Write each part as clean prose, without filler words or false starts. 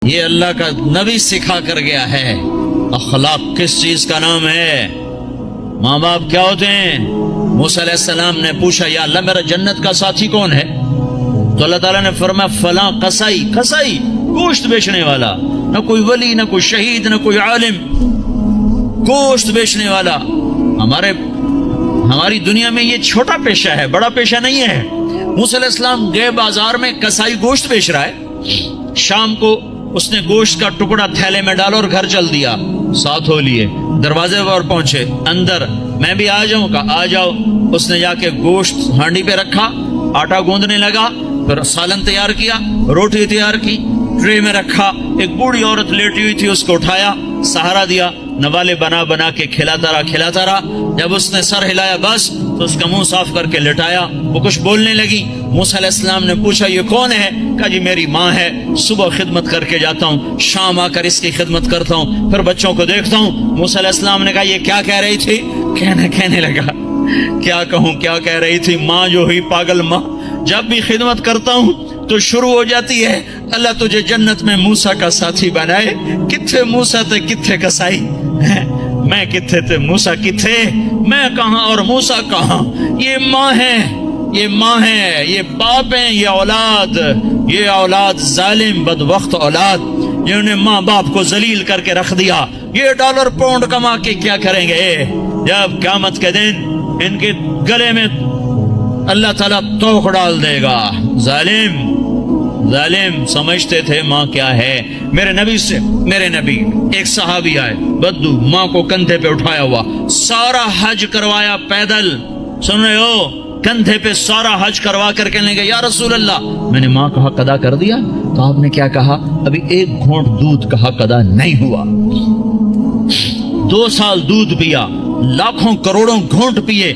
یہ اللہ کا نبی سکھا کر گیا ہے۔ اخلاق کس چیز کا نام ہے؟ ماں باپ کیا ہوتے ہیں؟ موسیٰ علیہ السلام نے پوچھا یا اللہ میرا جنت کا ساتھی کون ہے؟ تو اللہ تعالیٰ نے فرمایا فلاں قصائی، قصائی گوشت بیچنے والا، نہ کوئی ولی، نہ کوئی شہید، نہ کوئی عالم، گوشت بیچنے والا۔ ہماری دنیا میں یہ چھوٹا پیشہ ہے، بڑا پیشہ نہیں ہے۔ موسیٰ علیہ السلام گئے بازار میں، قصائی گوشت بیچ رہا ہے۔ شام کو اس نے گوشت کا ٹکڑا تھیلے میں ڈالا اور گھر چل دیا، ساتھ ہو لیے، دروازے پر پہنچے، اندر میں بھی آ جاؤں؟ کہا آ جاؤ۔ اس نے جا کے گوشت ہانڈی پہ رکھا، آٹا گوندنے لگا، پھر سالن تیار کیا، روٹی تیار کی، ٹرے میں رکھا۔ ایک بوڑھی عورت لیٹی ہوئی تھی، اس کو اٹھایا، سہارا دیا، نوالے بنا بنا کے کھلاتا رہا۔ جب اس نے سر ہلایا بس تو اس کا منہ صاف کر کے لٹایا۔ وہ کچھ بولنے لگی۔ موسیٰ علیہ السلام نے پوچھا یہ کون ہے؟ کہا جی میری ماں ہے، صبح خدمت کر کے جاتا ہوں، شام آ کر اس کی خدمت کرتا ہوں، پھر بچوں کو دیکھتا ہوں۔ موسیٰ علیہ السلام نے کہا یہ کیا کہہ رہی تھی؟ کہنے لگا کیا کہوں، کیا کہہ رہی تھی؟ ماں جو ہوئی پاگل ماں، جب بھی خدمت کرتا ہوں تو شروع ہو جاتی ہے اللہ تجھے جنت میں موسیٰ کا ساتھی بنائے۔ کتھے موسیٰ تھے کتھے قصائی؟ میں کتھے تھے موسیٰ کتھے؟ میں کہاں اور موسیٰ کہاں؟ یہ ماں ہے، یہ ماں ہے، یہ باپ ہیں، یہ اولاد ظالم بدبخت اولاد جنہوں نے ماں باپ کو ذلیل کر کے رکھ دیا۔ یہ ڈالر پاؤنڈ کما کے کیا کریں گے جب قیامت کے دن ان کے گلے میں اللہ تعالیٰ توق ڈال دے گا؟ ظالم سمجھتے تھے ماں کیا ہے۔ میرے نبی ایک صحابی آئے، بدو، ماں کو کندھے پہ اٹھایا ہوا، سارا حج کروایا پیدل، سن رہے ہو، کندھے پہ سارا حج کروا کر کہنے لگے یا رسول اللہ میں نے ماں کا حق ادا کر دیا؟ تو آپ نے کیا کہا؟ ابھی ایک گھونٹ دودھ کا حق ادا نہیں ہوا۔ 2 سال دودھ پیا، لاکھوں کروڑوں گھونٹ پیے،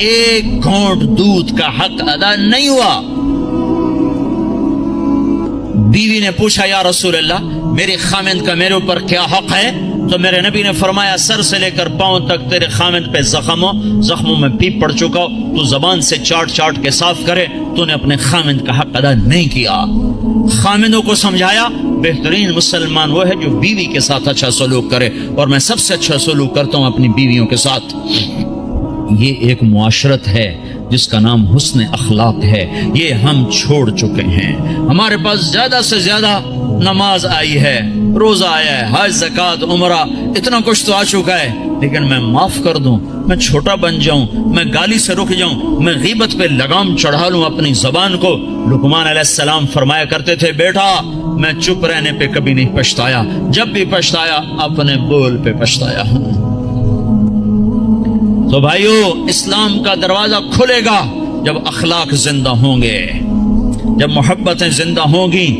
ایک گھونٹ دودھ کا حق ادا نہیں ہوا۔ بیوی نے پوچھا یا رسول اللہ میرے خامند کا میرے اوپر کیا حق ہے؟ تو میرے نبی نے فرمایا سر سے لے کر پاؤں تک تیرے خامند پہ زخموں میں پیپ پڑ چکا، تو زبان سے چاٹ کے صاف کرے، تو نے اپنے خامند کا حق ادا نہیں کیا۔ خامندوں کو سمجھایا بہترین مسلمان وہ ہے جو بیوی کے ساتھ اچھا سلوک کرے، اور میں سب سے اچھا سلوک کرتا ہوں اپنی بیویوں کے ساتھ۔ یہ ایک معاشرت ہے جس کا نام حسن اخلاق ہے، یہ ہم چھوڑ چکے ہیں۔ ہمارے پاس زیادہ سے زیادہ نماز آئی ہے، روزہ آیا ہے، حج، زکوٰۃ، عمرہ، اتنا کچھ تو آ چکا ہے، لیکن میں معاف کر دوں، میں چھوٹا بن جاؤں، میں گالی سے رک جاؤں، میں غیبت پہ لگام چڑھا لوں اپنی زبان کو۔ لقمان علیہ السلام فرمایا کرتے تھے بیٹا میں چپ رہنے پہ کبھی نہیں پچھتایا، جب بھی پچھتایا اپنے بول پہ پچھتایا ہوں۔ تو بھائیو اسلام کا دروازہ کھلے گا جب اخلاق زندہ ہوں گے، جب محبتیں زندہ ہوں گی۔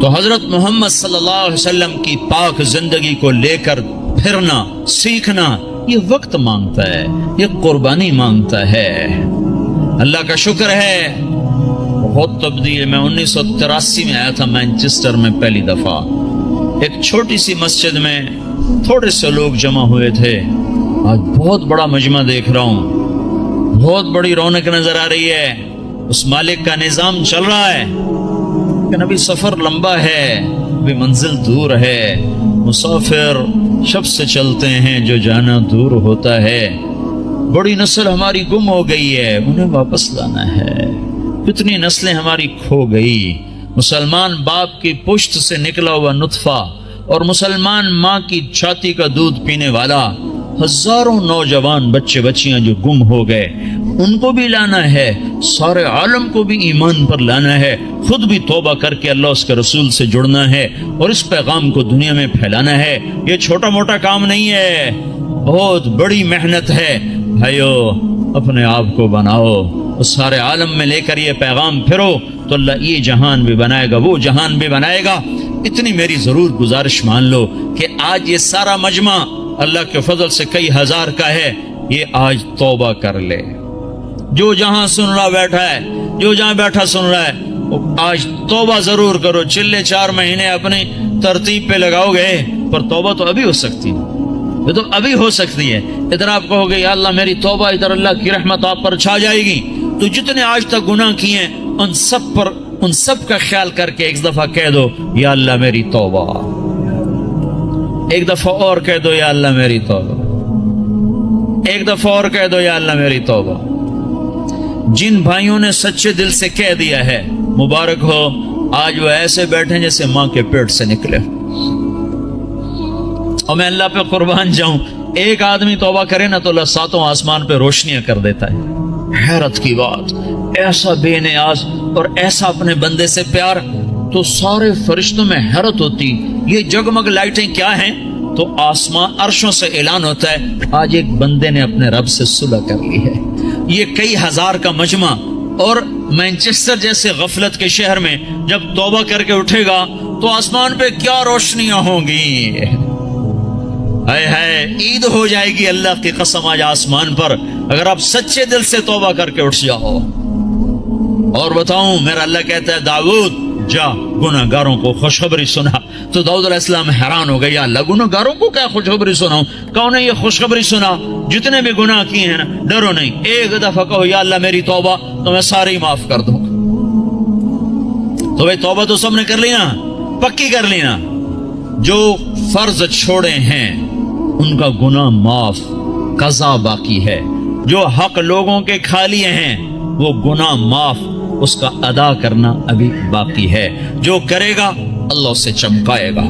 تو حضرت محمد صلی اللہ علیہ وسلم کی پاک زندگی کو لے کر پھرنا، سیکھنا، یہ وقت مانگتا ہے، یہ قربانی مانگتا ہے۔ اللہ کا شکر ہے بہت تبدیل۔ میں 1983 میں آیا تھا مانچسٹر میں پہلی دفعہ، ایک چھوٹی سی مسجد میں تھوڑے سے لوگ جمع ہوئے تھے، آج بہت بڑا مجمع دیکھ رہا ہوں، بہت بڑی رونق نظر آ رہی ہے، اس مالک کا نظام چل رہا ہے کہ ابھی سفر لمبا ہے، ابھی منزل دور ہے، مسافر شب سے چلتے ہیں جو جانا دور ہوتا ہے۔ بڑی نسل ہماری گم ہو گئی ہے، انہیں واپس لانا ہے۔ کتنی نسلیں ہماری کھو گئی۔ مسلمان باپ کی پشت سے نکلا ہوا نطفہ اور مسلمان ماں کی چھاتی کا دودھ پینے والا، ہزاروں نوجوان بچے بچیاں جو گم ہو گئے، ان کو بھی لانا ہے، سارے عالم کو بھی ایمان پر لانا ہے، خود بھی توبہ کر کے اللہ اس کے رسول سے جڑنا ہے اور اس پیغام کو دنیا میں پھیلانا ہے۔ یہ چھوٹا موٹا کام نہیں ہے، بہت بڑی محنت ہے۔ بھائیو اپنے آپ کو بناؤ، اس سارے عالم میں لے کر یہ پیغام پھرو تو اللہ یہ جہان بھی بنائے گا، وہ جہان بھی بنائے گا۔ اتنی میری ضرور گزارش مان لو کہ آج یہ سارا مجمع اللہ کے فضل سے کئی ہزار کا ہے، یہ آج توبہ کر لے۔ جو جہاں سن رہا بیٹھا ہے، جو جہاں بیٹھا سن رہا ہے، آج توبہ ضرور کرو۔ چلے 4 مہینے اپنی ترتیب پہ لگاؤ گے، پر توبہ تو ابھی ہو سکتی ہے، یہ تو ابھی ہو سکتی ہے۔ ادھر آپ کہو گے یا اللہ میری توبہ، ادھر اللہ کی رحمت آپ پر چھا جائے گی، تو جتنے آج تک گناہ کیے ان سب پر ان سب کا خیال کر کے ایک دفعہ کہہ دو یا اللہ میری توبہ، ایک دفعہ اور کہہ دو یا اللہ میری توبہ، ایک دفعہ اور کہہ دو یا اللہ میری توبہ۔ جن بھائیوں نے سچے دل سے کہہ دیا ہے مبارک ہو، آج وہ ایسے بیٹھے جیسے ماں کے پیٹ سے نکلے۔ اور میں اللہ پہ قربان جاؤں، ایک آدمی توبہ کرے نا تو اللہ ساتوں آسمان پہ روشنیاں کر دیتا ہے۔ حیرت کی بات، ایسا بے نیاز اور ایسا اپنے بندے سے پیار، تو سارے فرشتوں میں حیرت ہوتی یہ جگمگ لائٹیں کیا ہیں؟ تو آسمان عرشوں سے اعلان ہوتا ہے آج ایک بندے نے اپنے رب سے صلح کر لی ہے۔ یہ کئی ہزار کا مجمع، اور مینچسٹر جیسے غفلت کے شہر میں جب توبہ کر کے اٹھے گا تو آسمان پہ کیا روشنیاں ہوں گی، ہائے ہائے، عید ہو جائے گی اللہ کی قسم آج آسمان پر، اگر آپ سچے دل سے توبہ کر کے اٹھ جاؤ۔ اور بتاؤں، میرا اللہ کہتا ہے داؤد جا گناہ گاروں کو خوشخبری سنا، تو داؤد علیہ السلام حیران ہو گئے، یا اللہ گناہ گاروں کو کیا خوشخبری سناؤں؟ کون نے یہ خوشخبری سنا؟ جتنے بھی گناہ کیے ہیں نا، ڈرو نہیں، ایک دفعہ کہو یا اللہ میری توبہ، تو میں سارے معاف کر دوں گا۔ تو بھائی توبہ تو سب نے کر لی نا، پکی کر لی نا۔ جو فرض چھوڑے ہیں ان کا گناہ معاف، قضا باقی ہے۔ جو حق لوگوں کے کھا لیے ہیں وہ گناہ معاف، اس کا ادا کرنا ابھی باقی ہے۔ جو کرے گا اللہ اسے چمکائے گا،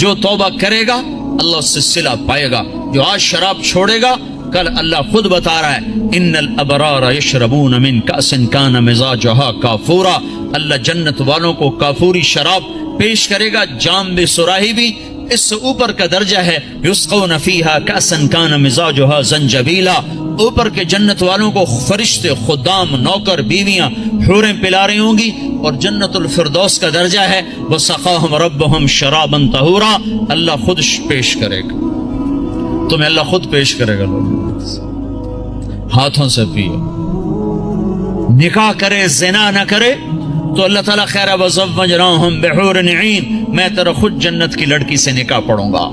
جو توبہ کرے گا اللہ اس سے صلہ پائے گا۔ جو آج شراب چھوڑے گا کل اللہ خود بتا رہا ہے ان الابرار یشربون من کأس کان مزاجہا کافورا، اللہ جنت والوں کو کافوری شراب پیش کرے گا، جام بھی سراہی بھی۔ اس سے اوپر کا درجہ ہے یسقون فیہا کأسا کان مزاجہا زنجبیلا، اوپر کے جنت والوں کو فرشتے، خدام، نوکر، بیویاں، حوریں پلا رہی ہوں گی، اور جنت الفردوس کا درجہ ہے وسقاہم ربہم شرابا طہورا، اللہ خود پیش کرے گا تمہیں، اللہ خود پیش کرے گا، ہاتھوں سے پیو۔ نکاح کرے زنا نہ کرے تو اللہ تعالیٰ خیر وزوجناہم بحور عین، میں تیرا خود جنت کی لڑکی سے نکاح پڑھوں گا۔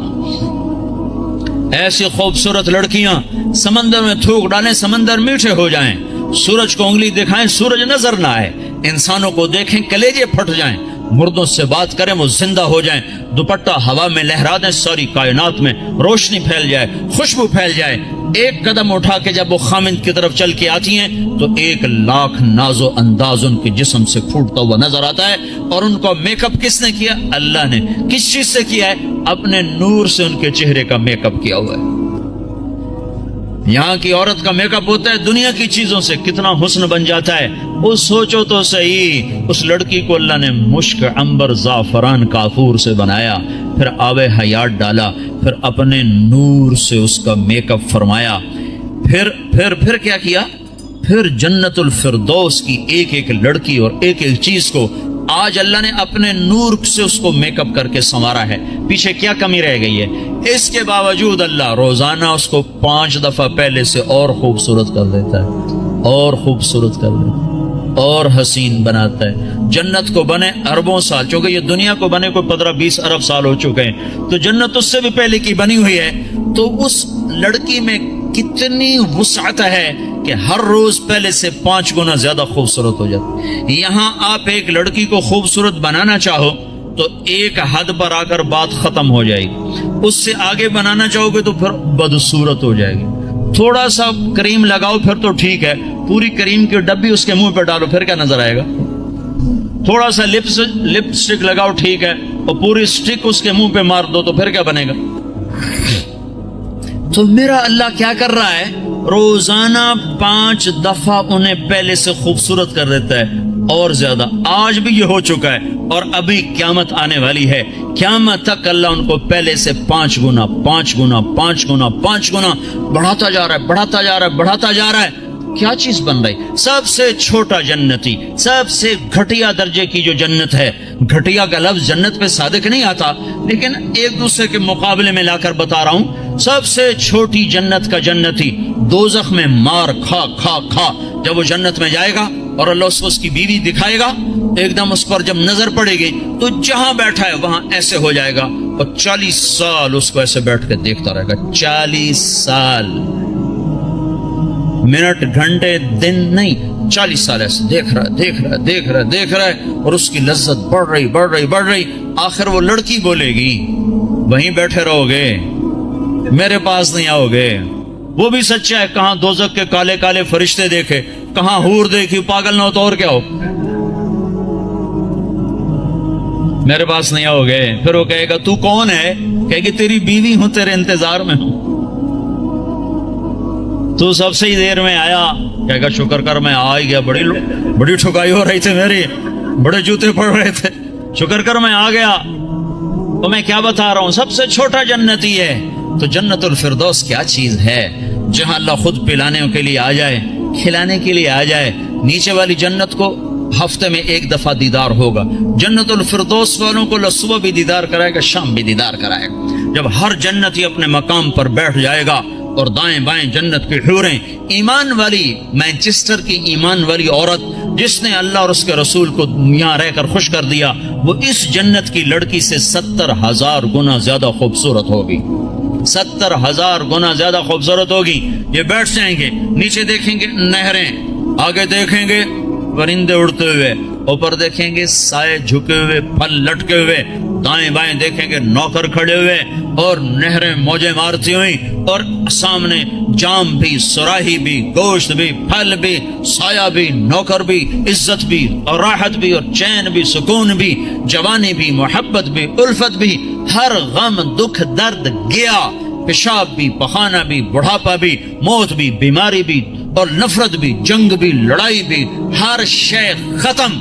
ایسی خوبصورت لڑکیاں سمندر میں تھوک ڈالیں، سمندر میٹھے ہو جائیں، سورج کو انگلی دکھائیں سورج نظر نہ آئے، انسانوں کو دیکھیں کلیجے پھٹ جائیں، مردوں سے بات کریں وہ زندہ ہو جائیں، دوپٹہ ہوا میں لہرا دیں، ساری کائنات میں روشنی پھیل جائے، خوشبو پھیل جائے۔ ایک قدم اٹھا کے جب وہ خامند کی طرف چل کے آتی ہیں تو 1,00,000 ناز و انداز ان کے جسم سے پھوٹتا ہوا نظر آتا ہے، اور ان کو میک اپ کس نے کیا؟ اللہ نے۔ کس چیز سے کیا ہے؟ اپنے نور سے ان کے چہرے کا میک اپ کیا ہوا ہے۔ یہاں کی عورت کا میک اپ ہوتا ہے دنیا کی چیزوں سے، کتنا حسن بن جاتا ہے۔ وہ سوچو تو صحیح، اس لڑکی کو اللہ نے مشک، عنبر، زعفران، کافور سے بنایا، پھر آب حیات ڈالا، پھر اپنے نور سے اس کا میک اپ فرمایا، پھر کیا کیا؟ پھر جنت الفردوس کی ایک ایک لڑکی اور ایک ایک چیز کو آج اللہ نے اپنے نور سے اس کو میک اپ کر کے سنوارا ہے۔ پیچھے کیا کمی رہ گئی ہے؟ اس کے باوجود اللہ روزانہ اس کو 5 دفعہ پہلے سے اور خوبصورت کر دیتا ہے، اور خوبصورت کر دیتا ہے، اور حسین بناتا ہے۔ جنت کو بنے اربوں سال، چونکہ یہ دنیا کو بنے کوئی 15-20 ارب سال ہو چکے ہیں، تو جنت اس سے بھی پہلے کی بنی ہوئی ہے۔ تو اس لڑکی میں کتنی وسعت ہے کہ ہر روز پہلے سے 5 گنا زیادہ خوبصورت ہو جاتی۔ یہاں آپ ایک لڑکی کو خوبصورت بنانا چاہو تو ایک حد پر آ کر بات ختم ہو جائے گی، اس سے آگے بنانا چاہو گے تو پھر بدصورت ہو جائے گی۔ تھوڑا سا کریم لگاؤ پھر تو ٹھیک ہے، پوری کریم کی ڈبی اس کے منہ پہ ڈالو پھر کیا نظر آئے گا؟ تھوڑا سا لپ سٹک لگاؤ ٹھیک ہے، اور پوری سٹک اس کے منہ پہ مار دو تو پھر کیا بنے گا؟ تو میرا اللہ کیا کر رہا ہے؟ روزانہ 5 دفعہ انہیں پہلے سے خوبصورت کر دیتا ہے، اور زیادہ۔ آج بھی یہ ہو چکا ہے، اور ابھی قیامت آنے والی ہے، قیامت تک اللہ ان کو پہلے سے 5 گنا 5 گنا 5 گنا 5 گنا بڑھاتا جا رہا ہے، بڑھاتا جا رہا ہے، بڑھاتا جا رہا ہے۔ کیا چیز بن رہی؟ سب سے چھوٹا جنتی، سب سے گھٹیا درجے کی جو جنت ہے، گھٹیا کا لفظ جنت پہ صادق نہیں آتا، لیکن ایک دوسرے کے مقابلے میں لا کر بتا رہا ہوں، سب سے چھوٹی جنت کا جنتی دوزخ میں مار کھا کھا کھا جب وہ جنت میں جائے گا اور اللہ اس کی بیوی دکھائے گا، ایک دم اس پر جب نظر پڑے گی تو جہاں بیٹھا ہے وہاں ایسے ہو جائے گا، اور 40 سال اس کو ایسے بیٹھ کے دیکھتا رہے گا۔ 40 سال، منٹ، گھنٹے، دن نہیں، 40 سال ایسے دیکھ رہا ہے اور اس کی لذت بڑھ رہی. آخر وہ لڑکی بولے گی وہیں بیٹھے رہو گے، میرے پاس نہیں آؤ گے. وہ بھی سچا ہے، کہاں دوزخ کے کالے کالے فرشتے دیکھے، کہاں حور دیکھی، پاگل نہ ہو تو اور کیا ہو، میرے پاس نہیں آؤ گے. پھر وہ کہے گا تو کون ہے؟ کہے گی تیری بیوی ہوں، تیرے انتظار میں ہوں، تو سب سے ہی دیر میں آیا. کہے گا شکر کر میں آ ہی گیا، بڑی ٹھکائی ہو رہی تھی میری، بڑے جوتے پڑ رہے تھے، شکر کر میں آ گیا. تو میں کیا بتا رہا ہوں، سب سے چھوٹا جنتی ہے. تو جنت الفردوس کیا چیز ہے جہاں اللہ خود پلانے کے لیے آ جائے، کھلانے کے لیے آ جائے. نیچے والی جنت کو ہفتے میں 1 دفعہ دیدار ہوگا. جنت الفردوس والوں کو صبح بھی دیدار کرائے گا، شام بھی دیدار کرائے گا. جب ہر جنتی اپنے مقام پر بیٹھ جائے گا اور دائیں بائیں جنت کی حوریں، ایمان والی مانچسٹر کی ایمان والی عورت جس نے اللہ اور اس کے رسول کو یہاں رہ کر خوش کر دیا، وہ اس جنت کی لڑکی سے 70,000 گنا زیادہ خوبصورت ہوگی. 70,000 گنا زیادہ خوبصورت ہوگی. یہ بیٹھ جائیں گے، نیچے دیکھیں گے نہریں، آگے دیکھیں گے پرندے اڑتے ہوئے، اوپر دیکھیں گے سائے جھکے ہوئے، پھل لٹکے ہوئے، دائیں بائیں دیکھیں گے نوکر کھڑے ہوئے اور نہریں موجیں مارتی ہوئی، اور سامنے جام بھی، سراہی بھی، گوشت بھی، پھل بھی، سایہ بھی، نوکر بھی، عزت بھی اور راحت بھی اور چین بھی، سکون بھی، جوانی بھی، محبت بھی، الفت بھی. ہر غم دکھ درد گیا، پیشاب بھی، پخانہ بھی، بڑھاپا بھی، موت بھی، بیماری بھی اور نفرت بھی، جنگ بھی، لڑائی بھی، ہر شے ختم.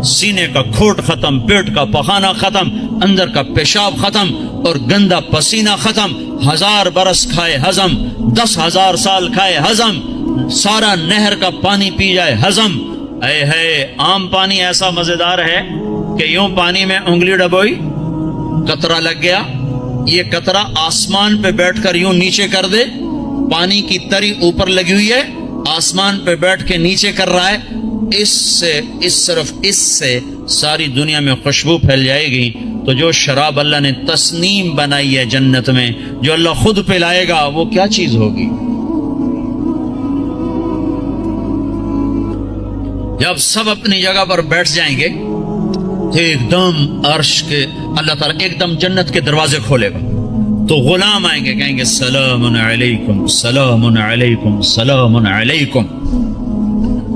سینے کا کھوٹ ختم، پیٹ کا پخانہ ختم، اندر کا پیشاب ختم اور گندا پسینہ ختم. 1000 برس کھائے ہضم، 10,000 سال کھائے ہضم، سارا نہر کا پانی پی جائے ہضم. اے ہے عام پانی ایسا مزیدار ہے کہ یوں پانی میں انگلی ڈبوئی، قطرہ لگ گیا، یہ قطرہ آسمان پہ بیٹھ کر یوں نیچے کر دے، پانی کی تری اوپر لگی ہوئی ہے، آسمان پہ بیٹھ کے نیچے کر رہا ہے، صرف اس سے ساری دنیا میں خوشبو پھیل جائے گی. تو جو شراب اللہ نے تسنیم بنائی ہے جنت میں، جو اللہ خود پلائے گا، وہ کیا چیز ہوگی. جب سب اپنی جگہ پر بیٹھ جائیں گے تو ایک دم عرش کے اللہ تعالیٰ ایک دم جنت کے دروازے کھولے گا، تو غلام آئیں گے، کہیں گے سلام علیکم سلام علیکم سلام علیکم.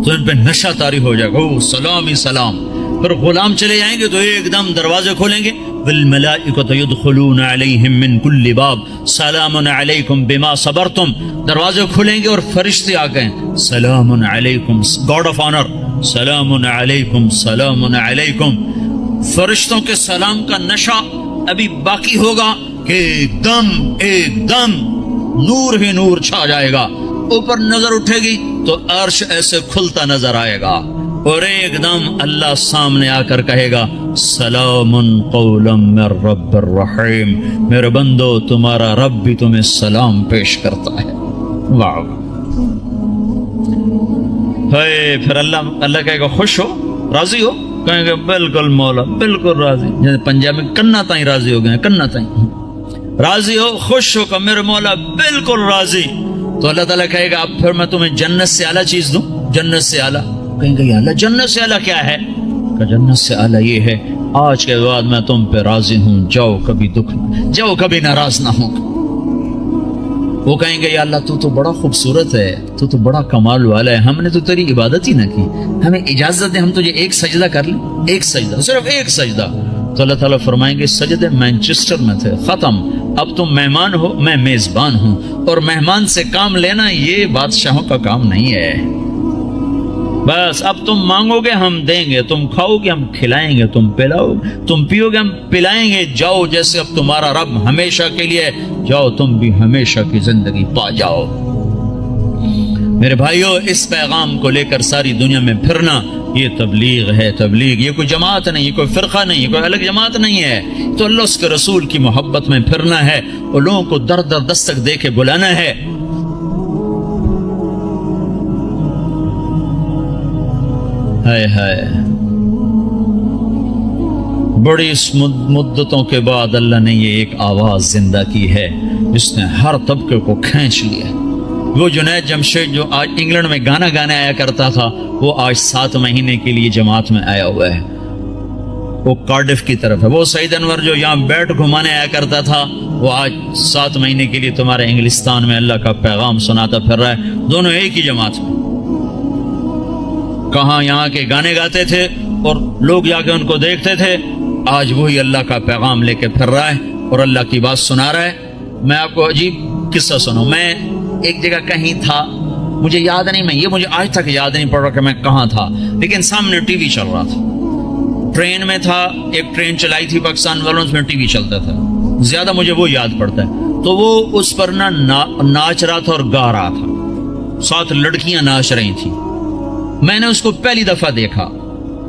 تو ان پہ نشہ طاری ہو جائے گا، سلام ہی سلام. پھر غلام چلے جائیں گے تو ایک دم دروازے کھولیں گے، والملائکۃ یدخلون علیہم من کل باب سلام علیکم بما صبرتم. دروازے کھولیں گے اور فرشتے آ گئے، سلام علیکم، گاڈ آف آنر، سلام علیکم سلام علیکم. فرشتوں کے سلام کا نشہ ابھی باقی ہوگا کہ ایک دم نور ہی نور چھا جائے گا. اوپر نظر اٹھے گی تو عرش ایسے کھلتا نظر آئے گا اور ایک دم اللہ سامنے آ کر کہے گا سلام قولا من رب الرحیم. میرے بندو تمہارا رب بھی تمہیں سلام پیش کرتا ہے. واہ. پھر اللہ کہے گا خوش ہو، راضی ہو؟ کہیں گے بالکل مولا، بالکل راضی. جیسے پنجاب میں کنا تائیں راضی ہو گئے، کنا تائیں راضی ہو، خوش ہو کہ میرے مولا بالکل راضی. تو اللہ تعالیٰ کہے گا اب پھر میں تمہیں جنت سے اعلیٰ چیز دوں، جنت سے اعلیٰ. کہیں گے یا اللہ جنت سے اعلیٰ کیا ہے؟ کہ جنت سے اعلیٰ یہ ہے آج کے بعد میں تم پہ راضی ہوں، جاؤ کبھی دکھ، جاؤ کبھی ناراض نہ ہوں. وہ کہیں گے یا اللہ تو بڑا خوبصورت ہے، تو بڑا کمال والا ہے، ہم نے تو تیری عبادت ہی نہ کی، ہمیں اجازت دے ہم تجھے ایک سجدہ کر لیں، ایک سجدہ، صرف ایک سجدہ. تو اللہ تعالیٰ فرمائیں گے سجدے مانچسٹر میں تھے، ختم، اب تم مہمان ہو، میں میزبان ہوں، اور مہمان سے کام لینا یہ بادشاہوں کا کام نہیں ہے. بس اب تم مانگو گے ہم دیں گے، تم کھاؤ گے ہم کھلائیں گے، تم پلاؤ، تم پیو گے ہم پلائیں گے. جاؤ جیسے اب تمہارا رب ہمیشہ کے لیے، جاؤ تم بھی ہمیشہ کی زندگی پا جاؤ. میرے بھائیو اس پیغام کو لے کر ساری دنیا میں پھرنا یہ تبلیغ ہے. تبلیغ یہ کوئی جماعت نہیں، یہ کوئی فرقہ نہیں، یہ کوئی الگ جماعت نہیں ہے. تو اللہ اس کے رسول کی محبت میں پھرنا ہے اور لوگوں کو در در دستک دے کے بلانا ہے. ہائے ہائے، بڑی مدتوں کے بعد اللہ نے یہ ایک آواز زندہ کی ہے جس نے ہر طبقے کو کھینچ لیا. وہ جنید جمشید جو آج انگلینڈ میں گانا گانے آیا کرتا تھا وہ آج 7 مہینے کے لیے جماعت میں آیا ہوا ہے، وہ کارڈف کی طرف ہے۔ وہ سعید انور جو یہاں بیٹ گھمانے آیا کرتا تھا وہ آج 7 مہینے کے لیے تمہارے انگلستان میں اللہ کا پیغام سناتا پھر رہا ہے، دونوں ایک ہی جماعت میں۔ کہاں یہاں کے گانے گاتے تھے اور لوگ جا کے ان کو دیکھتے تھے، آج وہی اللہ کا پیغام لے کے پھر رہا ہے اور اللہ کی بات سنا رہا ہے۔ میں آپ کو عجیب قصہ سنوں، میں ایک جگہ کہیں تھا، مجھے یاد نہیں، مجھے آج تک یاد نہیں پڑ رہا کہ میں کہاں تھا، لیکن سامنے ٹی وی چل رہا تھا، ٹرین میں تھا، ایک ٹرین چلائی تھی پاکستان والوں، اس میں ٹی وی چلتا تھا، زیادہ مجھے وہ یاد پڑتا ہے۔ تو وہ اس پر ناچ رہا تھا اور گا رہا تھا، 7 لڑکیاں ناچ رہی تھیں۔ میں نے اس کو پہلی دفعہ دیکھا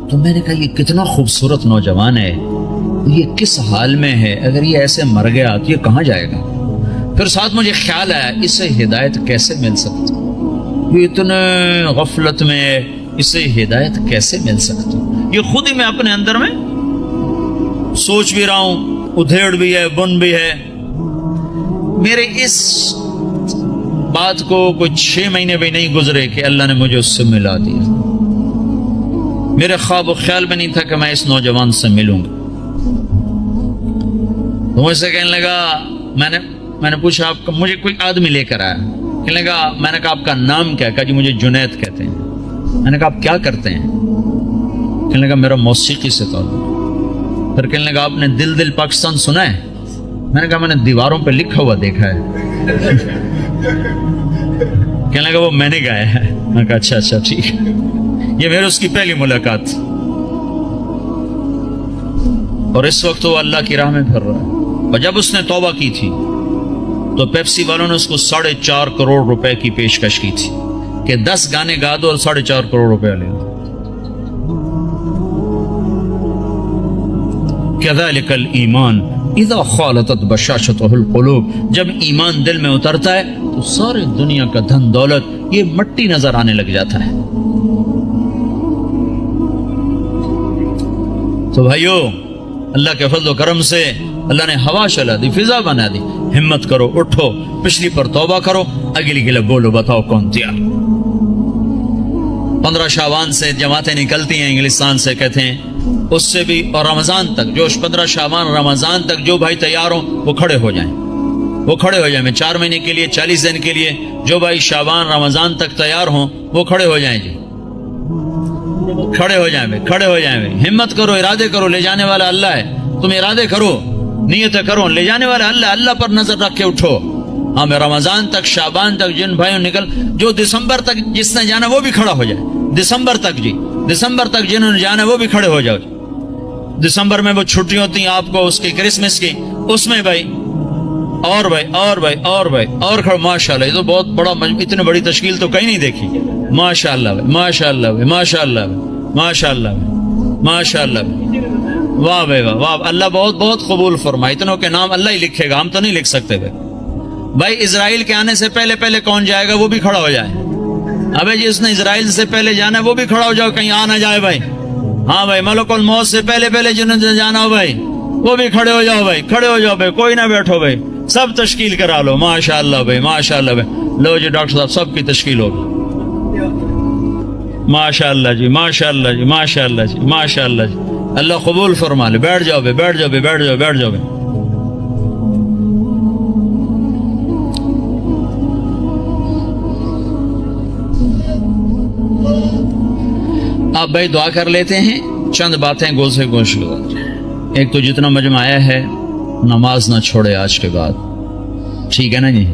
تو میں نے کہا یہ کتنا خوبصورت نوجوان ہے، یہ کس حال میں ہے، اگر یہ ایسے مر گیا تو یہ کہاں جائے گا؟ پھر ساتھ مجھے خیال آیا اسے ہدایت کیسے مل سکتی، یہ اتنے غفلت میں ہے، اسے ہدایت کیسے مل سکتی؟ یہ خود ہی میں اپنے اندر میں سوچ بھی رہا ہوں، ادھیڑ بھی ہے، بن بھی ہے۔ میرے اس بات کو کوئی 6 مہینے بھی نہیں گزرے کہ اللہ نے مجھے اس سے ملا دیا۔ میرے خواب و خیال میں نہیں تھا کہ میں اس نوجوان سے ملوں گا۔ تو مجھ سے کہنے لگا، میں نے پوچھا آپ کا، مجھے کوئی آدمی لے کر آیا، کہنے لگا، میں نے کہا آپ کا نام کیا؟ کہا جی مجھے جنید کہتے ہیں۔ میں نے کہا آپ کیا کرتے ہیں؟ کہنے لگا میرا موسیقی سے تعلق۔ پھر کہنے لگا آپ نے دل دل پاکستان سنا ہے؟ میں نے کہا میں نے دیواروں پہ لکھا ہوا دیکھا ہے۔ کہنے لگا وہ میں نے گایا ہے۔ میں نے کہا اچھا ٹھیک ہے۔ یہ میرے اس کی پہلی ملاقات، اور اس وقت وہ اللہ کی راہ میں پھر رہا ہے۔ اور جب اس نے توبہ کی تھی تو پیپسی والوں نے اس کو 4.5 کروڑ روپے کی پیشکش کی تھی کہ 10 گانے گا دو اور 4.5 کروڑ روپے لے لو۔ كذلك الایمان اذا خالطت بشاشته القلوب، جب ایمان دل میں اترتا ہے تو ساری دنیا کا دھن دولت یہ مٹی نظر آنے لگ جاتا ہے۔ تو بھائیو، اللہ کے فضل و کرم سے اللہ نے ہوا چلا دی، فضا بنا دی، ہمت کرو، اٹھو، پچھلی پر توبہ کرو، اگلی کے لیے بولو، بتاؤ کون تیار۔ 15 شعبان سے جماعتیں نکلتی ہیں انگلستان سے، کہتے ہیں اس سے بھی، اور رمضان تک، جو 15 شعبان رمضان تک جو بھائی تیار ہوں وہ کھڑے ہو جائیں، وہ کھڑے ہو جائیں۔ میں 4 مہینے کے لیے 40 دن کے لیے جو بھائی شعبان رمضان تک تیار ہوں وہ کھڑے ہو جائیں جی، کھڑے ہو جائیں بھائی، کھڑے ہو جائیں بھائی، ہمت کرو، ارادے کرو، لے جانے والا اللہ ہے، تم ارادے کرو، نیتیں کرو، لے جانے والا اللہ، اللہ پر نظر رکھ کے اٹھو۔ ہاں میں رمضان تک، شعبان تک جن بھائیوں نکل، جو دسمبر تک جس نے جانا وہ بھی کھڑا ہو جائے، دسمبر تک جی، دسمبر تک جنہوں نے جانا وہ بھی کھڑے ہو جاؤ۔ دسمبر میں وہ چھٹی ہوتی ہیں آپ کو اس کی کرسمس کی، اس میں بھائی اور بھائی اور بھائی اور بھائی اور کھڑے، ماشاءاللہ، یہ تو بہت بڑا، اتنی بڑی تشکیل تو کہیں نہیں دیکھی، ماشاءاللہ بھائی، ماشاءاللہ بھائی، ماشاءاللہ بھائی، ماشاءاللہ بھائی، ماشاءاللہ بھائی، واہ بھائی واہ واہ، اللہ بہت بہت قبول فرمائے، اتنوں کے نام اللہ ہی لکھے گا، ہم تو نہیں لکھ سکتے بھائی۔ بھائی اسرائیل کے آنے سے پہلے پہلے کون جائے گا وہ بھی کھڑا ہو جائے، ابے جس نے اسرائیل سے پہلے جانا ہے وہ بھی کھڑا ہو جاؤ، کہیں آ نہ جائے بھائی۔ ہاں بھائی، ملک الموت سے پہلے پہلے جنہوں نے جانا ہو بھائی وہ بھی کھڑے ہو جاؤ بھائی، کھڑے ہو جاؤ بھائی، کوئی نہ بیٹھو بھائی، سب تشکیل کرا لو، ماشاءاللہ بھائی، ماشاءاللہ بھائی، لو جی ڈاکٹر صاحب سب کی تشکیل ہوگی، ماشاءاللہ جی، ماشاءاللہ جی، ماشاءاللہ جی، ماشاءاللہ جی، اللہ قبول فرما لے۔ بیٹھ جاؤ بھائی، بیٹھ جاؤ بھائی، بیٹھ جاؤ، بیٹھ جاؤ بھائی۔ آپ بھائی دعا کر لیتے ہیں، چند باتیں گول سے گوش لو۔ ایک تو جتنا مجمع آیا ہے نماز نہ چھوڑے آج کے بعد، ٹھیک ہے نا جی؟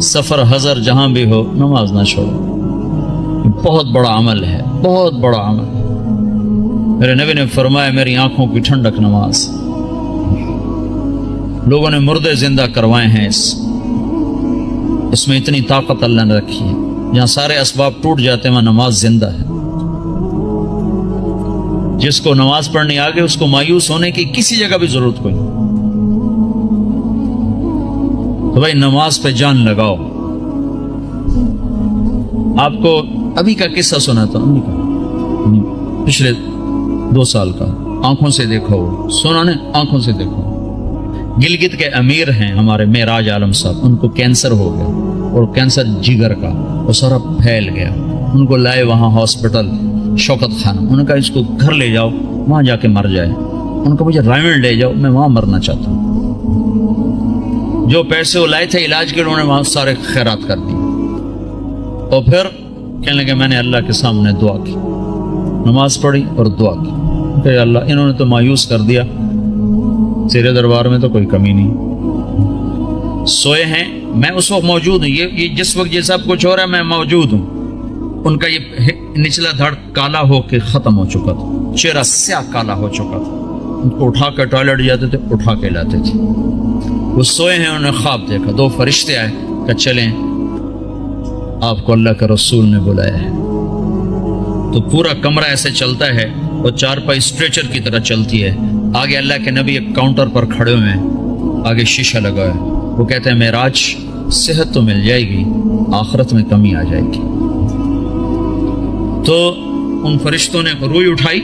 سفر حضر جہاں بھی ہو نماز نہ چھوڑو، بہت بڑا عمل ہے، بہت بڑا عمل ہے۔ میرے نبی نے فرمایا میری آنکھوں کی ٹھنڈک نماز، لوگوں نے مردے زندہ کروائے ہیں، اس میں اتنی طاقت اللہ نے رکھی ہے، جہاں سارے اسباب ٹوٹ جاتے ہیں وہاں نماز زندہ ہے۔ جس کو نماز پڑھنی آگے اس کو مایوس ہونے کی کسی جگہ بھی ضرورت کوئی نہیں، تو بھائی نماز پہ جان لگاؤ۔ آپ کو ابھی کا قصہ سنا تھا، پچھلے 2 سال کا، آنکھوں سے دیکھو، سنا نے آنکھوں سے دیکھو۔ گلگت کے امیر ہیں ہمارے معراج عالم صاحب، ان کو کینسر ہو گیا، اور کینسر جگر کا، وہ سارا پھیل گیا. ان کو لائے وہاں ہاسپٹل شوکت خانہ. انہوں نے کہا اس کو گھر لے جاؤ، وہاں جا کے مر جائے. ان کو مجھے رائمنڈ لے جاؤ، میں وہاں مرنا چاہتا ہوں. جو پیسے وہ لائے تھے علاج کے، انہوں نے وہاں سارے خیرات کر دی. اور پھر کہنے لگے میں نے اللہ کے سامنے دعا کی، نماز پڑھی اور دعا کی کہ اللہ انہوں نے تو مایوس کر دیا، تیرے دربار میں تو کوئی کمی نہیں. سوئے ہیں، میں اس وقت موجود ہوں، یہ جس وقت یہ سب کچھ ہو رہا ہے میں موجود ہوں. ان کا یہ نچلا دھڑ کالا ہو کے ختم ہو چکا تھا، چہرہ سیاہ کالا ہو چکا تھا. ان کو اٹھا کے ٹوائلٹ جاتے تھے، اٹھا کے لاتے تھے. وہ سوئے ہیں، انہوں نے خواب دیکھا، دو فرشتے آئے کہ چلیں آپ کو اللہ کے رسول نے بلایا ہے. تو پورا کمرہ ایسے چلتا ہے اور چارپائی اسٹریچر کی طرح چلتی ہے. آگے اللہ کے نبی ایک کاؤنٹر پر کھڑے ہوئے ہیں، آگے شیشہ لگا ہے. وہ کہتے ہیں معراج صحت تو مل جائے گی، آخرت میں کمی آ جائے گی. تو ان فرشتوں نے روئی اٹھائی،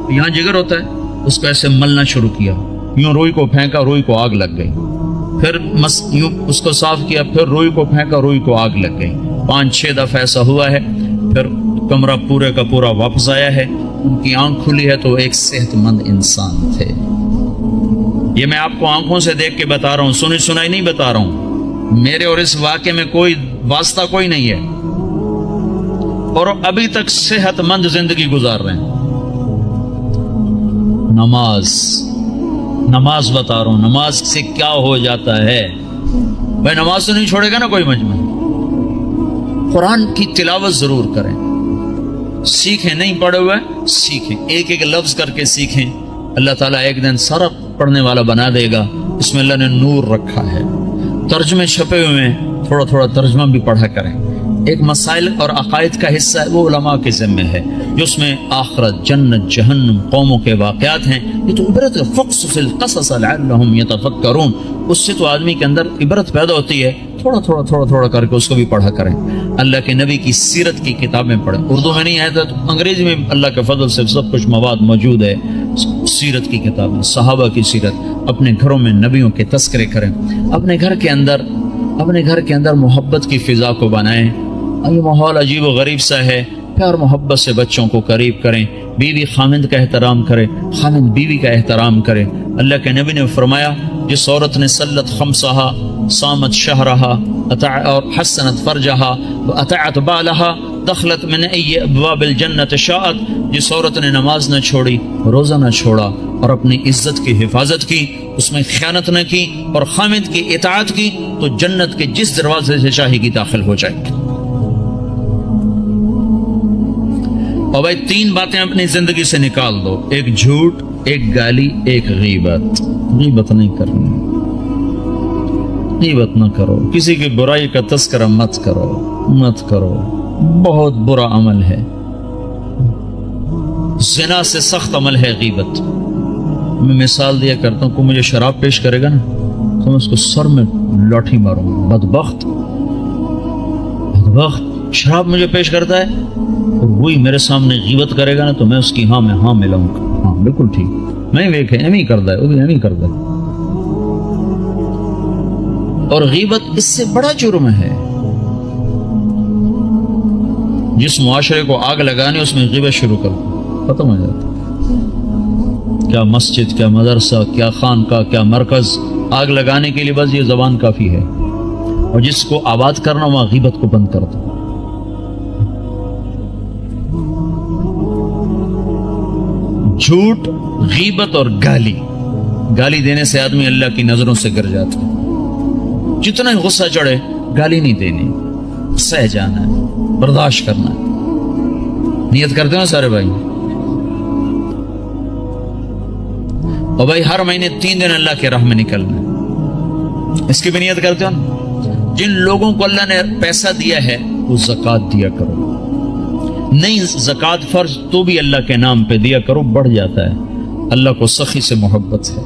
یہاں جگر ہوتا ہے، اس کو ایسے ملنا شروع کیا. یوں روئی کو پھینکا، روئی کو آگ لگ گئی. پھر یوں اس کو صاف کیا، پھر روئی کو پھینکا، روئی کو آگ لگ گئی. 5-6 دفعہ ایسا ہوا ہے. پھر کمرہ پورے کا پورا واپس آیا ہے. ان کی آنکھ کھلی ہے تو ایک صحت مند انسان تھے. یہ میں آپ کو آنکھوں سے دیکھ کے بتا رہا ہوں، سنی سنائی نہیں بتا رہا ہوں. میرے اور اس واقعے میں کوئی واسطہ کوئی نہیں ہے، اور ابھی تک صحت مند زندگی گزار رہے ہیں. نماز بتا رہا ہوں، نماز سے کیا ہو جاتا ہے. بھائی نماز تو نہیں چھوڑے گا نا کوئی مجمع. قرآن کی تلاوت ضرور کریں، سیکھیں، نہیں پڑھے ہوئے سیکھیں، ایک ایک لفظ کر کے سیکھیں. اللہ تعالیٰ ایک دن سارا پڑھنے والا بنا دے گا. اس میں اللہ نے نور رکھا ہے. ترجمے چھپے ہوئے ہیں، تھوڑا تھوڑا ترجمہ بھی پڑھا کریں. ایک مسائل اور عقائد کا حصہ ہے، وہ علماء کے ذمہ ہے، جس میں آخرت، جنت، جہنم، قوموں کے واقعات ہیں. یہ تو عبرت ہے. فقصص القصص لعلهم يتفکرون. اس سے تو آدمی کے اندر عبرت پیدا ہوتی ہے. تھوڑا تھوڑا تھوڑا تھوڑا کر کے اس کو بھی پڑھا کریں. اللہ کے نبی کی سیرت کی کتابیں پڑھیں. اردو میں نہیں آیا تھا تو انگریزی میں اللہ کے فضل سے سب کچھ مواد موجود ہے. سیرت کی کتابیں، صحابہ کی سیرت. اپنے گھروں میں نبیوں کے تذکرے کریں. اپنے گھر کے اندر محبت کی فضا کو بنائیں. یہ ماحول عجیب و غریب سا ہے. پیار محبت سے بچوں کو قریب کریں. بیوی خامند کا احترام کرے، خامند بیوی کا احترام کرے. اللہ کے نبی نے فرمایا جس عورت نے صلت خمسہا، صامت شہرہا اور حسنت فرجہا واطاعت بالہا دخلت من ای ابواب الجنت شاءت. جس عورت نے نماز نہ چھوڑی، روزہ نہ چھوڑا، اور اپنی عزت کی حفاظت کی، اس میں خیانت نہ کی، اور خامند کی اطاعت کی، تو جنت کے جس دروازے سے چاہے گی داخل ہو جائے گی. اور بھائی 3 باتیں اپنی زندگی سے نکال دو: ایک جھوٹ، ایک گالی، ایک غیبت. غیبت نہیں کرنی، غیبت نہ کرو. کسی کی برائی کا تذکرہ مت کرو. بہت برا عمل ہے. زنا سے سخت عمل ہے غیبت. میں مثال دیا کرتا ہوں، کوئی مجھے شراب پیش کرے گا نا تو میں اس کو سر میں لاٹھی ماروں گا. بدبخت شراب مجھے پیش کرتا ہے، اور وہی میرے سامنے غیبت کرے گا نا تو میں اس کی ہاں میں ہاں ملاؤں گا. ہاں بالکل ٹھیک، میں ویکھے ایم ہی کرتا ہے، وہ بھی ایم ہی کرتا ہے. اور غیبت اس سے بڑا جرم ہے. جس معاشرے کو آگ لگانی اس میں غیبت شروع کر ختم ہو جاتا. کیا مسجد، کیا مدرسہ، کیا خانقاہ، کیا مرکز، آگ لگانے کے لیے بس یہ زبان کافی ہے. اور جس کو آباد کرنا وہاں غیبت کو بند کر دو. جھوٹ، غیبت اور گالی دینے سے آدمی اللہ کی نظروں سے گر جاتا ہے. جتنا ہی غصہ چڑھے گالی نہیں دینی، سہ جانا ہے، برداشت کرنا ہے. نیت کرتے ہو سارے بھائی؟ اور بھائی ہر مہینے 3 دن اللہ کے راہ میں نکلنا ہے، اس کی بھی نیت کرتے ہو نا؟ جن لوگوں کو اللہ نے پیسہ دیا ہے وہ زکوٰۃ دیا کرو. نہیں زکوٰۃ فرض تو بھی اللہ کے نام پہ دیا کرو، بڑھ جاتا ہے. اللہ کو سخی سے محبت ہے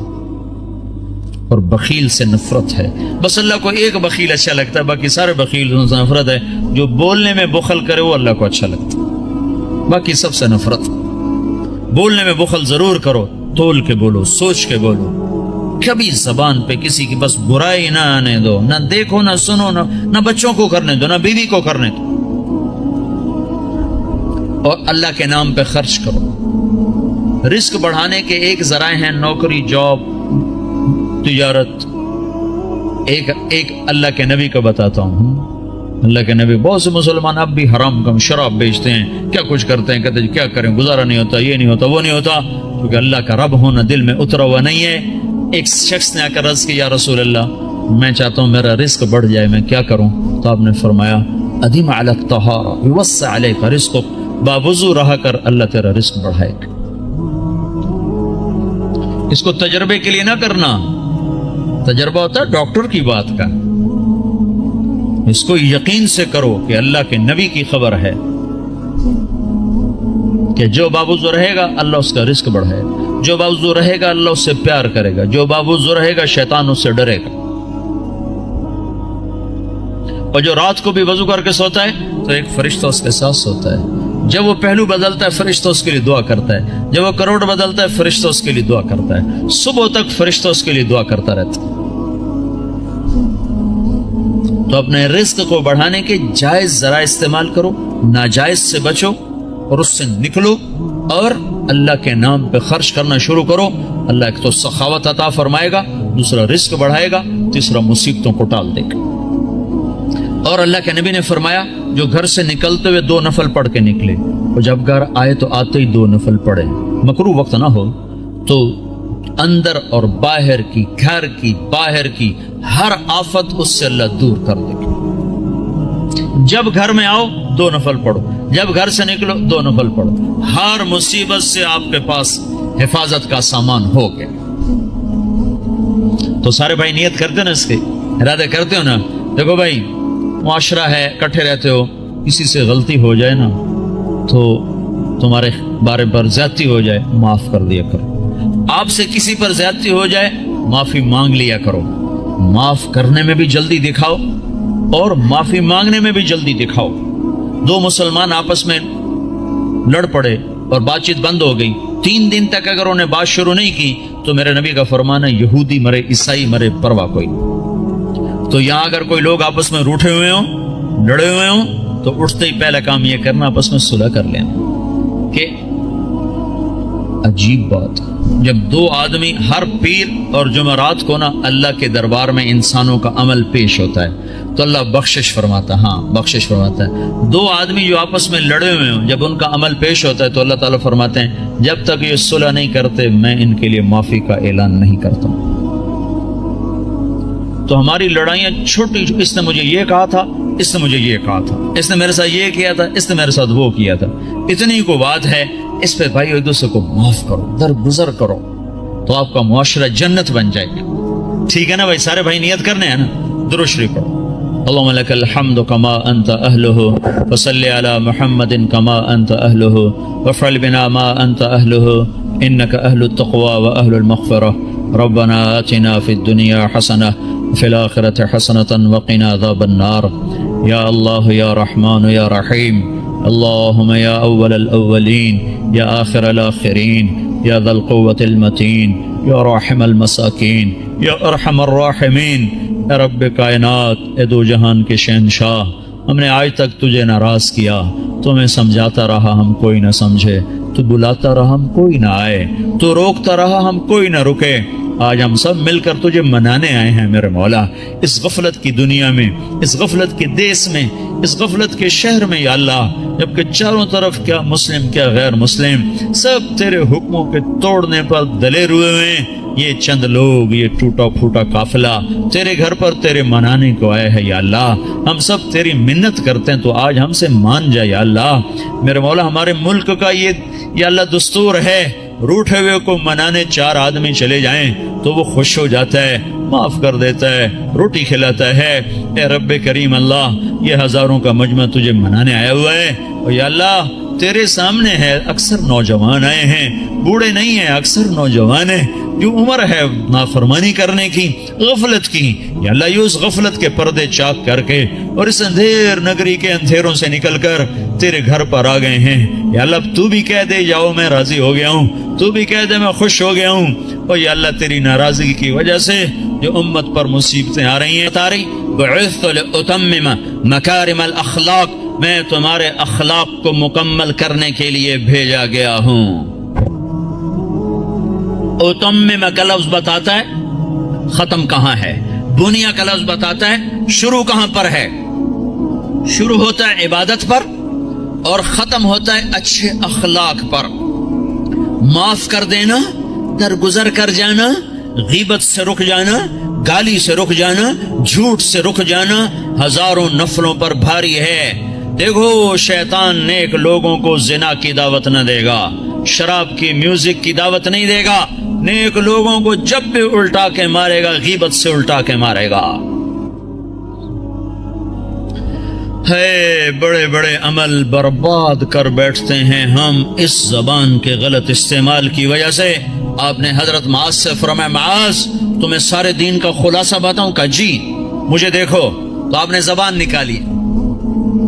اور بخیل سے نفرت ہے. بس اللہ کو ایک بخیل اچھا لگتا ہے، باقی سارے بخیل سے نفرت ہے. جو بولنے میں بخل کرے وہ اللہ کو اچھا لگتا ہے، باقی سب سے نفرت. بولنے میں بخل ضرور کرو، تول کے بولو، سوچ کے بولو. کبھی زبان پہ کسی کی بس برائی نہ آنے دو، نہ دیکھو نہ سنو، نہ بچوں کو کرنے دو، نہ بیوی کو کرنے دو، اور اللہ کے نام پہ خرچ کرو۔ رزق بڑھانے کے ایک ذرائع ہیں نوکری، جاب، تجارت۔ ایک اللہ کے نبی کا بتاتا ہوں۔ اللہ کے نبی، بہت سے مسلمان اب بھی حرام کم شراب بیچتے ہیں، کیا کچھ کرتے ہیں، کہتے ہیں کیا کریں، گزارا نہیں ہوتا، یہ نہیں ہوتا، وہ نہیں ہوتا، کیونکہ اللہ کا رب ہونا دل میں اترا ہوا نہیں ہے۔ ایک شخص نے آ کر عرض کی، یا رسول اللہ، میں چاہتا ہوں میرا رزق بڑھ جائے، میں کیا کروں؟ تو آپ نے فرمایا، ادیم علی الطہارہ یوسع علیک رزقک، باوضو رہا کر، اللہ تیرا رزق بڑھائے گا۔ اس کو تجربے کے لیے نہ کرنا، تجربہ ہوتا ہے ڈاکٹر کی بات کا، اس کو یقین سے کرو کہ اللہ کے نبی کی خبر ہے کہ جو باوضو رہے گا اللہ اس کا رزق بڑھائے گا، جو باوضو رہے گا اللہ اس سے پیار کرے گا، جو باوضو رہے گا شیطان اس سے ڈرے گا۔ اور جو رات کو بھی وضو کر کے سوتا ہے تو ایک فرشتہ اس کے ساتھ سوتا ہے، جب وہ پہلو بدلتا ہے فرشتہ اس کے لیے دعا کرتا ہے، جب وہ کروڑ بدلتا ہے فرشتہ اس کے لیے دعا کرتا ہے، صبح تک فرشتہ اس کے لیے دعا کرتا رہتا ہے۔ تو اپنے رزق کو بڑھانے کے جائز ذرائع استعمال کرو، ناجائز سے بچو اور اس سے نکلو، اور اللہ کے نام پہ خرچ کرنا شروع کرو۔ اللہ ایک تو سخاوت عطا فرمائے گا، دوسرا رزق بڑھائے گا، تیسرا مصیبتوں کو ٹال دے گا۔ اور اللہ کے نبی نے فرمایا، جو گھر سے نکلتے ہوئے 2 نفل پڑھ کے نکلے، اور جب گھر آئے تو آتے ہی 2 نفل پڑھے، مکروہ وقت نہ ہو، تو اندر اور باہر کی، گھر کی، باہر کی ہر آفت اس سے اللہ دور کر دے گا۔ جب گھر میں آؤ 2 نفل پڑھو، جب گھر سے نکلو 2 نفل پڑھو، ہر مصیبت سے آپ کے پاس حفاظت کا سامان ہو گیا۔ تو سارے بھائی نیت کرتے نا، اس کے ارادے کرتے ہو نا؟ دیکھو بھائی، معاشرہ ہے، کٹھے رہتے ہو، کسی سے غلطی ہو جائے نا تو تمہارے بارے پر زیادتی ہو جائے، معاف کر دیا کرو۔ آپ سے کسی پر زیادتی ہو جائے، معافی مانگ لیا کرو۔ معاف کرنے میں بھی جلدی دکھاؤ اور معافی مانگنے میں بھی جلدی دکھاؤ۔ 2 مسلمان آپس میں لڑ پڑے اور بات چیت بند ہو گئی، 3 دن تک اگر انہیں بات شروع نہیں کی تو میرے نبی کا فرمان ہے، یہودی مرے، عیسائی مرے، پرواہ کوئی۔ تو یہاں اگر کوئی لوگ آپس میں روٹھے ہوئے ہوں، لڑے ہوئے ہوں، تو اٹھتے ہی پہلا کام یہ کرنا، آپس میں صلح کر لینا۔ کہ عجیب بات، جب 2 آدمی ہر پیر اور جمعرات کو نا اللہ کے دربار میں انسانوں کا عمل پیش ہوتا ہے تو اللہ بخشش فرماتا ہے، ہاں بخشش فرماتا ہے۔ 2 آدمی جو آپس میں لڑے ہوئے ہوں، جب ان کا عمل پیش ہوتا ہے تو اللہ تعالیٰ فرماتے ہیں، جب تک یہ صلح نہیں کرتے میں ان کے لیے معافی کا اعلان نہیں کرتا ہوں۔ تو ہماری لڑائیاں چھوٹی، اس نے مجھے یہ کہا تھا، اس نے مجھے یہ کہا تھا، اس نے میرے ساتھ یہ کیا تھا، اس نے میرے ساتھ وہ کیا تھا، اتنی کو بات ہے، اس پہ بھائی ایک دوسرے کو معاف کرو، درگزر کرو، تو آپ کا معاشرہ جنت بن جائے گا۔ ٹھیک ہے نا بھائی؟ سارے بھائی نیت کرنے ہیں نا؟ درود شریف پڑھو۔ اللهم لك الحمد كما أنت أهله وصل على محمد كما أنت أهله وافعل بنا ما أنت أهله إنك أهل التقوى وأهل المغفرة ربنا آتنا في الدنيا حسنة وفي الآخرة حسنة وقنا عذاب النار يا الله يا رحمن يا رحيم اللهم يا أول الأولين يا آخر الآخرين يا ذا القوة المتين يا راحم المساكين يا أرحم الراحمين اے رب کائنات، اے 2 جہان کے شہنشاہ، ہم نے آج تک تجھے ناراض کیا، تمہیں سمجھاتا رہا ہم کوئی نہ سمجھے، تو بلاتا رہا ہم کوئی نہ آئے، تو روکتا رہا ہم کوئی نہ رکے، آج ہم سب مل کر تجھے منانے آئے ہیں میرے مولا۔ اس غفلت کی دنیا میں، اس غفلت کے دیس میں، اس غفلت کے شہر میں یا اللہ، جبکہ چاروں طرف کیا مسلم کیا غیر مسلم سب تیرے حکموں کے توڑنے پر دلیر ہوئے ہیں، یہ چند لوگ، یہ ٹوٹا پھوٹا قافلہ تیرے گھر پر تیرے منانے کو آئے ہیں یا اللہ، ہم سب تیری منت کرتے ہیں تو آج ہم سے مان جا یا اللہ۔ میرے مولا، ہمارے ملک کا یہ یا اللہ دستور ہے، روٹھے ہوئے کو منانے 4 آدمی چلے جائیں تو وہ خوش ہو جاتا ہے، معاف کر دیتا ہے، روٹی کھلاتا ہے۔ اے رب کریم اللہ، یہ ہزاروں کا مجمع تجھے منانے آیا ہوا ہے، اور یا اللہ تیرے سامنے ہے اکثر نوجوان آئے ہیں، بوڑھے نہیں ہیں، اکثر نوجوان ہیں، جو عمر ہے نافرمانی کرنے کی، غفلت کی، یا اللہ یہ اس غفلت کے پردے چاک کر کے اور اس اندھیر نگری کے اندھیروں سے نکل کر تیرے گھر پر آ گئے ہیں، یا اللہ تو بھی کہہ دے جاؤ میں راضی ہو گیا ہوں، تو بھی کہہ دے میں خوش ہو گیا ہوں، اور یا اللہ تیری ناراضگی کی وجہ سے جو امت پر مصیبتیں آ رہی ہیں، بعثت لأتمم مکارم الاخلاق، میں تمہارے اخلاق کو مکمل کرنے کے لیے بھیجا گیا ہوں۔ اتمم کا لفظ بتاتا ہے ختم کہاں ہے، دنیا کا لفظ بتاتا ہے شروع کہاں پر ہے۔ شروع ہوتا ہے عبادت پر اور ختم ہوتا ہے اچھے اخلاق پر، معاف کر دینا، درگزر کر جانا، غیبت سے رک جانا، گالی سے رک جانا، جھوٹ سے رک جانا ہزاروں نفلوں پر بھاری ہے۔ دیکھو شیطان نیک لوگوں کو زنا کی دعوت نہ دے گا، شراب کی میوزک کی دعوت نہیں دے گا، نیک لوگوں کو جب بھی الٹا کے مارے گا غیبت سے الٹا کے مارے گا۔ ہے بڑے بڑے عمل برباد کر بیٹھتے ہیں ہم اس زبان کے غلط استعمال کی وجہ سے۔ آپ نے حضرت معاذ سے فرمایا معاذ تمہیں سارے دین کا خلاصہ بتاؤں؟ کہ جی مجھے دیکھو، تو آپ نے زبان نکالی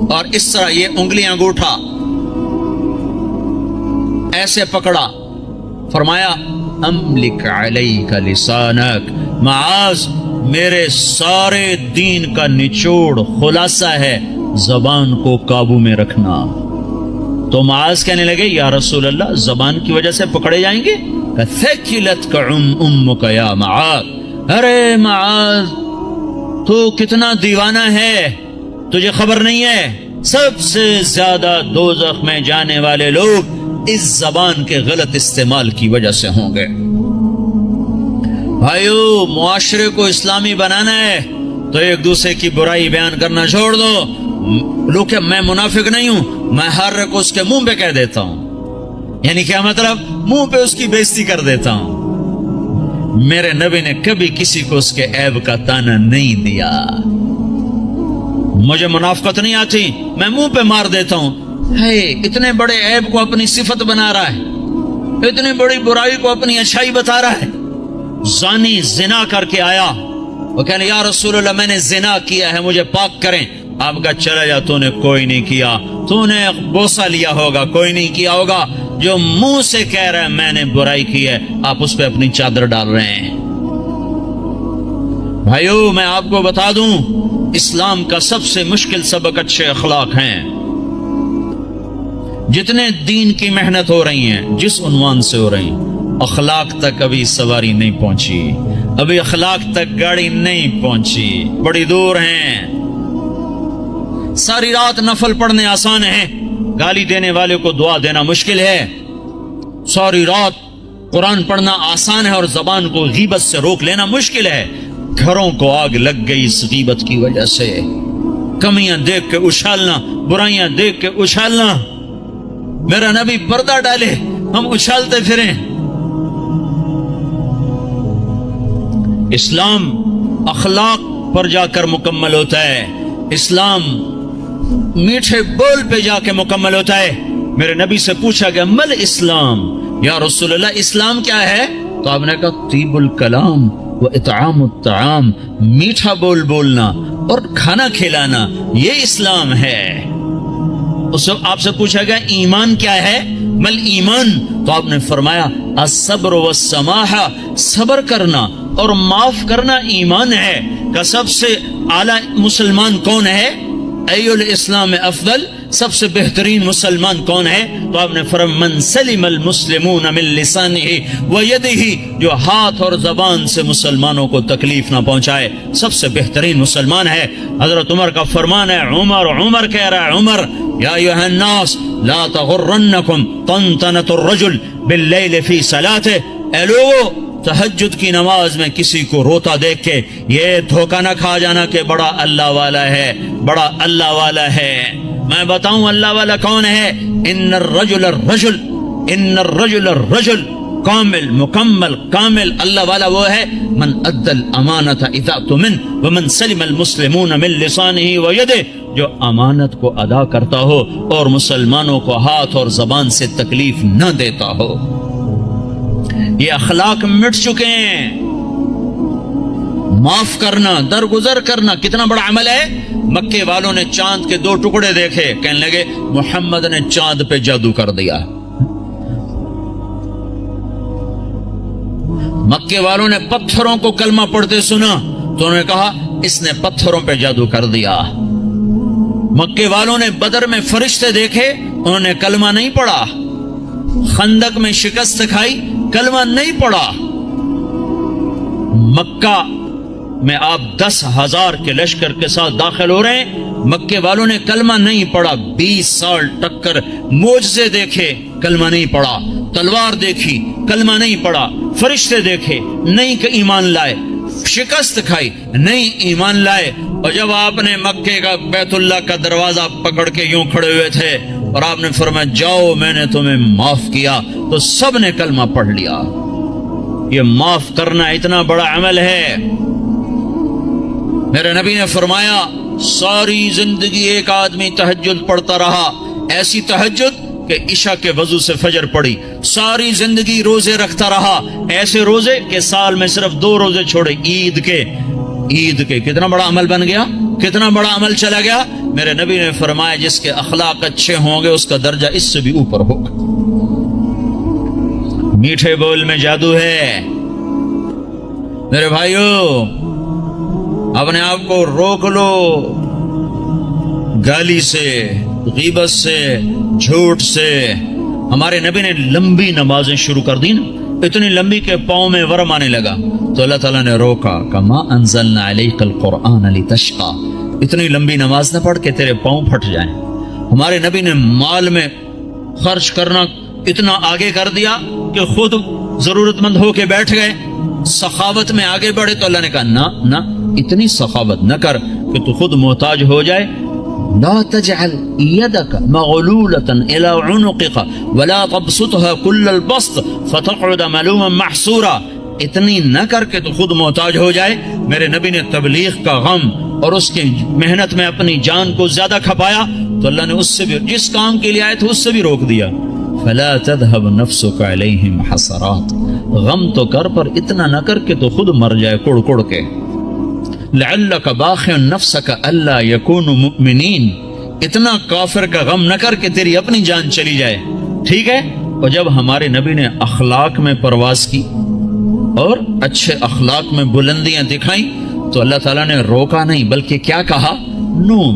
اور اس طرح یہ انگلیاں انگوٹھا ایسے پکڑا، فرمایا املک علیک لسانک، معاذ میرے سارے دین کا نچوڑ خلاصہ ہے زبان کو قابو میں رکھنا۔ تو معاذ کہنے لگے یا رسول اللہ زبان کی وجہ سے پکڑے جائیں گے؟ ثقلتک امک یا معاذ، ارے معاذ تو کتنا دیوانہ ہے، تجھے خبر نہیں ہے سب سے زیادہ دوزخ میں جانے والے لوگ اس زبان کے غلط استعمال کی وجہ سے ہوں گے۔ بھائیو معاشرے کو اسلامی بنانا ہے تو ایک دوسرے کی برائی بیان کرنا چھوڑ دو۔ لوگ کہ میں منافق نہیں ہوں، میں ہر ایک اس کے منہ پہ کہہ دیتا ہوں، یعنی کیا مطلب؟ منہ پہ اس کی بےزتی کر دیتا ہوں۔ میرے نبی نے کبھی کسی کو اس کے عیب کا تانا نہیں دیا۔ مجھے منافقت نہیں آتی، میں منہ پہ مار دیتا ہوں۔ ہے اتنے بڑے عیب کو اپنی صفت بنا رہا ہے، اتنی بڑی برائی کو اپنی اچھائی بتا رہا ہے۔ زانی زنا کر کے آیا، وہ کہنے یا رسول اللہ میں نے زنا کیا ہے مجھے پاک کریں۔ آپ کا چلا جا، تو نے کوئی نہیں کیا، تو نے بوسہ لیا ہوگا، کوئی نہیں کیا ہوگا۔ جو منہ سے کہہ رہا ہے میں نے برائی کی ہے، آپ اس پہ اپنی چادر ڈال رہے ہیں۔ بھائیو میں آپ کو بتا دوں اسلام کا سب سے مشکل سبق اچھے اخلاق ہیں۔ جتنے دین کی محنت ہو رہی ہیں جس عنوان سے ہو رہی ہیں، اخلاق تک ابھی سواری نہیں پہنچی، ابھی اخلاق تک گاڑی نہیں پہنچی، بڑی دور ہیں۔ ساری رات نفل پڑھنے آسان ہے، گالی دینے والے کو دعا دینا مشکل ہے۔ ساری رات قرآن پڑھنا آسان ہے اور زبان کو غیبت سے روک لینا مشکل ہے۔ گھروں کو آگ لگ گئی اس غیبت کی وجہ سے، کمیاں دیکھ کے اچھالنا، برائیاں دیکھ کے اچھالنا۔ میرا نبی پردہ ڈالے ہم اچھالتے پھریں۔ اسلام اخلاق پر جا کر مکمل ہوتا ہے، اسلام میٹھے بول پہ جا کے مکمل ہوتا ہے۔ میرے نبی سے پوچھا گیا مل اسلام، یا رسول اللہ اسلام کیا ہے؟ تو آپ نے کہا طیب الکلام و اطعام الطعام، میٹھا بول بولنا اور کھانا کھلانا، یہ اسلام ہے۔ اس وقت آپ سے پوچھا گیا ایمان کیا ہے؟ مل ایمان، تو آپ نے فرمایا الصبر والسماحہ، صبر کرنا اور معاف کرنا ایمان ہے۔ کہ سب سے اعلیٰ مسلمان کون ہے؟ ای الاسلام افضل، سب سے بہترین مسلمان کون ہے؟ تو آپ نے فرمایا من سلم المسلمون من لسانہ ویدہ، جو ہاتھ اور زبان سے مسلمانوں کو تکلیف نہ پہنچائے سب سے بہترین مسلمان ہے۔ حضرت عمر کا فرمان ہے، عمر کہہ رہا ہے، عمر یا ایھا الناس لا تغرنکم طنطنۃ الرجل باللیل فی صلاتہ، اے لوگو تہجد کی نماز میں کسی کو روتا دیکھ کے یہ دھوکہ نہ کھا جانا کہ بڑا اللہ والا ہے، بڑا اللہ والا ہے۔ میں بتاؤں اللہ والا کون ہے؟ ان الرجل الرجل کامل، مکمل، کامل اللہ والا وہ ہے من ادى الامانۃ اذا اؤتمن ومن سلم المسلمون من لسانه ويده جو امانت کو ادا کرتا ہو اور مسلمانوں کو ہاتھ اور زبان سے تکلیف نہ دیتا ہو۔ یہ اخلاق مٹ چکے ہیں۔ معاف کرنا، درگزر کرنا کتنا بڑا عمل ہے۔ مکے والوں نے چاند کے 2 ٹکڑے دیکھے، کہنے لگے محمد نے چاند پہ جادو کر دیا۔ مکے والوں نے پتھروں کو کلمہ پڑھتے سنا تو انہوں نے کہا اس نے پتھروں پہ جادو کر دیا۔ مکے والوں نے بدر میں فرشتے دیکھے، انہوں نے کلمہ نہیں پڑھا۔ خندق میں شکست کھائی، کلمہ نہیں پڑھا۔ مکہ میں آپ 10,000 کے لشکر کے ساتھ داخل ہو رہے ہیں، مکے والوں نے کلمہ نہیں پڑھا۔ 20 سال ٹکر، معجزے دیکھے، کلمہ نہیں پڑھا۔ تلوار دیکھی، کلمہ نہیں پڑھا۔ فرشتے دیکھے، نہیں کہ ایمان لائے۔ شکست کھائی، نہیں ایمان لائے۔ اور جب آپ نے مکے کا بیت اللہ کا دروازہ پکڑ کے یوں کھڑے ہوئے تھے اور آپ نے فرمایا جاؤ میں نے تمہیں معاف کیا، تو سب نے کلمہ پڑھ لیا۔ یہ معاف کرنا اتنا بڑا عمل ہے۔ میرے نبی نے فرمایا ساری زندگی ایک آدمی تہجد پڑھتا رہا، ایسی تہجد کہ عشاء کے وضو سے فجر پڑی۔ ساری زندگی روزے رکھتا رہا، ایسے روزے کہ سال میں صرف 2 روزے چھوڑے، عید کے۔ کتنا بڑا عمل بن گیا، کتنا بڑا عمل چلا گیا۔ میرے نبی نے فرمایا جس کے اخلاق اچھے ہوں گے اس کا درجہ اس سے بھی اوپر ہوگا۔ میٹھے بول میں جادو ہے۔ میرے بھائیو، اپنے آپ کو روک لو گالی سے، غیبت سے، جھوٹ سے۔ ہمارے نبی نے لمبی نمازیں شروع کر دی نا، اتنی لمبی کہ پاؤں میں ورم آنے لگا تو اللہ تعالیٰ نے روکا، کما انزلنا علیک القرآن لتشقى، اتنی لمبی نماز نہ پڑھ کے تیرے پاؤں پھٹ جائیں۔ ہمارے نبی نے مال میں خرچ کرنا اتنا آگے کر دیا کہ خود ضرورت مند ہو کے بیٹھ گئے۔ سخاوت میں آگے بڑھے تو اللہ نے کہا نہ اتنی سخاوت نہ کر کہ تو خود محتاج ہو جائے۔ لا تجعل يدك مغلولة الى عنقك ولا تبسطها كل البسط فتقعد ملوما محسورا، اتنی نہ کر کے تو خود محتاج ہو جائے۔ میرے نبی نے تبلیغ کا غم اور اس کی محنت میں اپنی جان کو زیادہ کھپایا تو اللہ نے اس سے بھی، جس کام کے لیے آئے تھے اس سے بھی روک دیا۔ فلا تذهب نفسك عليهم حسرات، غم تو کر پر اتنا نہ کر کے تو خود مر جائے کڑ کڑ کے۔ لعلك باخع نفسك الا يكونوا مؤمنين، اتنا کافر کا غم نہ کر کے تیری اپنی جان چلی جائے، ٹھیک ہے۔ اور جب ہمارے نبی نے اخلاق میں پرواز کی اور اچھے اخلاق میں بلندیاں دکھائیں تو اللہ تعالیٰ نے روکا نہیں بلکہ کیا کہا، نون